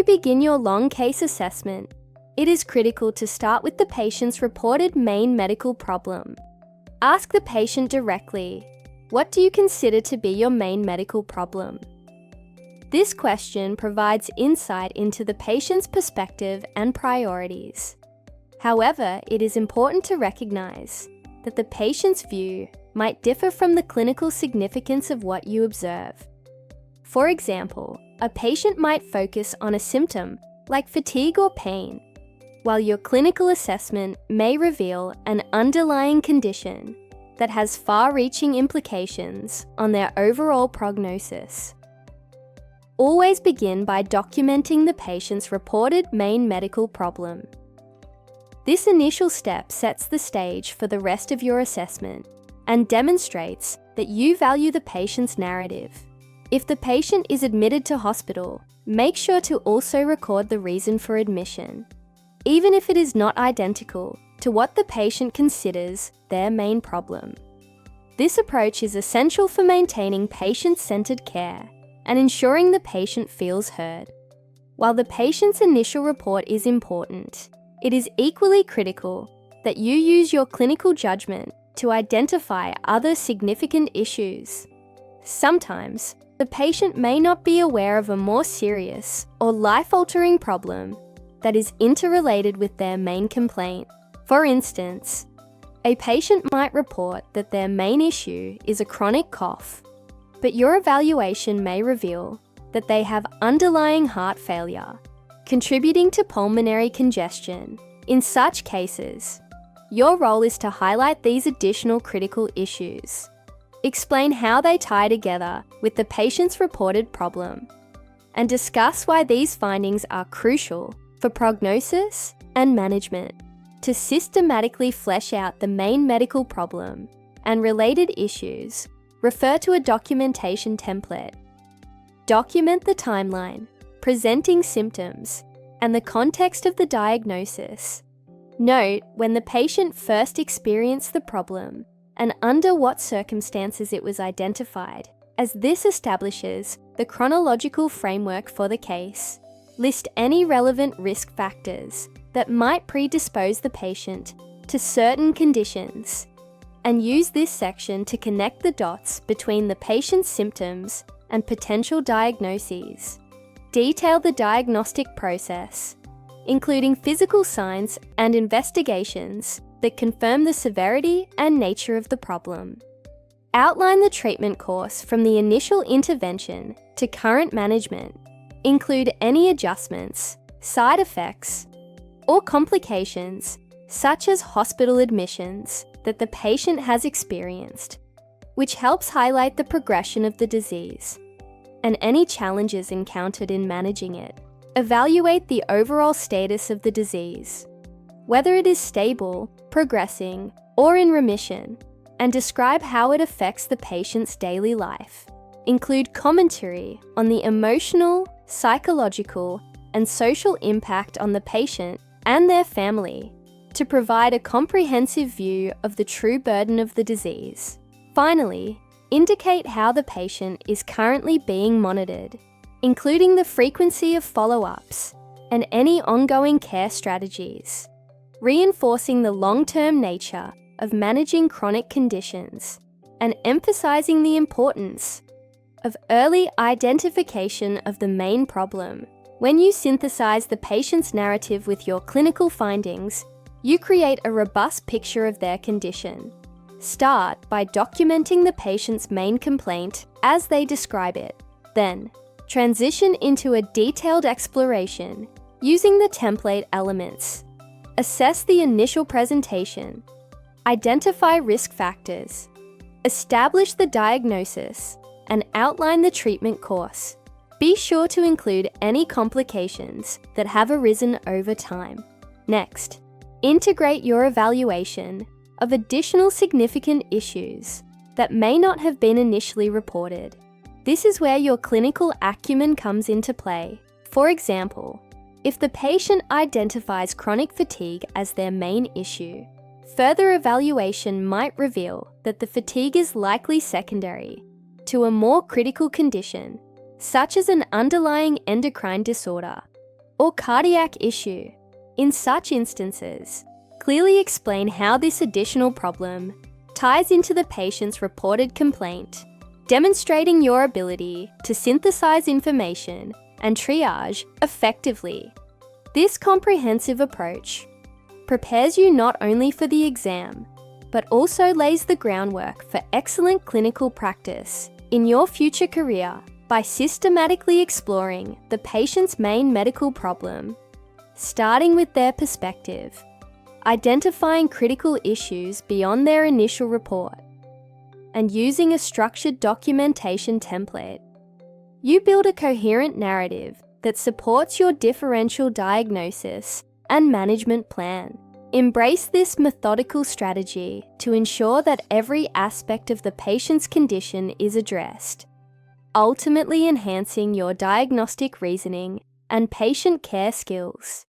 begin your long case assessment, it is critical to start with the patient's reported main medical problem. Ask the patient directly, "What do you consider to be your main medical problem?" This question provides insight into the patient's perspective and priorities. However, it is important to recognize that the patient's view might differ from the clinical significance of what you observe. For example, a patient might focus on a symptom like fatigue or pain, while your clinical assessment may reveal an underlying condition that has far-reaching implications on their overall prognosis. Always begin by documenting the patient's reported main medical problem. This initial step sets the stage for the rest of your assessment and demonstrates that you value the patient's narrative. If the patient is admitted to hospital, make sure to also record the reason for admission, even if it is not identical to what the patient considers their main problem. This approach is essential for maintaining patient-centered care and ensuring the patient feels heard. While the patient's initial report is important, it is equally critical that you use your clinical judgment to identify other significant issues. Sometimes, the patient may not be aware of a more serious or life-altering problem that is interrelated with their main complaint. For instance, a patient might report that their main issue is a chronic cough, but your evaluation may reveal that they have underlying heart failure, contributing to pulmonary congestion. In such cases, your role is to highlight these additional critical issues. Explain how they tie together with the patient's reported problem, and discuss why these findings are crucial for prognosis and management. To systematically flesh out the main medical problem and related issues, refer to a documentation template. Document the timeline, presenting symptoms, and the context of the diagnosis. Note when the patient first experienced the problem and under what circumstances it was identified, as this establishes the chronological framework for the case. List any relevant risk factors that might predispose the patient to certain conditions, and use this section to connect the dots between the patient's symptoms and potential diagnoses. Detail the diagnostic process, including physical signs and investigations that confirm the severity and nature of the problem. Outline the treatment course from the initial intervention to current management. Include any adjustments, side effects, or complications, such as hospital admissions, that the patient has experienced, which helps highlight the progression of the disease and any challenges encountered in managing it. Evaluate the overall status of the disease, whether it is stable, progressing, or in remission, and describe how it affects the patient's daily life. Include commentary on the emotional, psychological, and social impact on the patient and their family to provide a comprehensive view of the true burden of the disease. Finally, indicate how the patient is currently being monitored, including the frequency of follow-ups and any ongoing care strategies, reinforcing the long-term nature of managing chronic conditions and emphasizing the importance of early identification of the main problem. When you synthesize the patient's narrative with your clinical findings, you create a robust picture of their condition. Start by documenting the patient's main complaint as they describe it. Then, transition into a detailed exploration using the template elements. Assess the initial presentation. Identify risk factors. Establish the diagnosis and outline the treatment course. Be sure to include any complications that have arisen over time. Next, integrate your evaluation of additional significant issues that may not have been initially reported. This is where your clinical acumen comes into play. For example, if the patient identifies chronic fatigue as their main issue, further evaluation might reveal that the fatigue is likely secondary to a more critical condition, such as an underlying endocrine disorder. or cardiac issue. In such instances, clearly explain how this additional problem ties into the patient's reported complaint, demonstrating your ability to synthesize information and triage effectively. This comprehensive approach prepares you not only for the exam, but also lays the groundwork for excellent clinical practice in your future career by systematically exploring the patient's main medical problem, starting with their perspective, identifying critical issues beyond their initial report, and using a structured documentation template. You build a coherent narrative that supports your differential diagnosis and management plan. Embrace this methodical strategy to ensure that every aspect of the patient's condition is addressed, ultimately enhancing your diagnostic reasoning and patient care skills.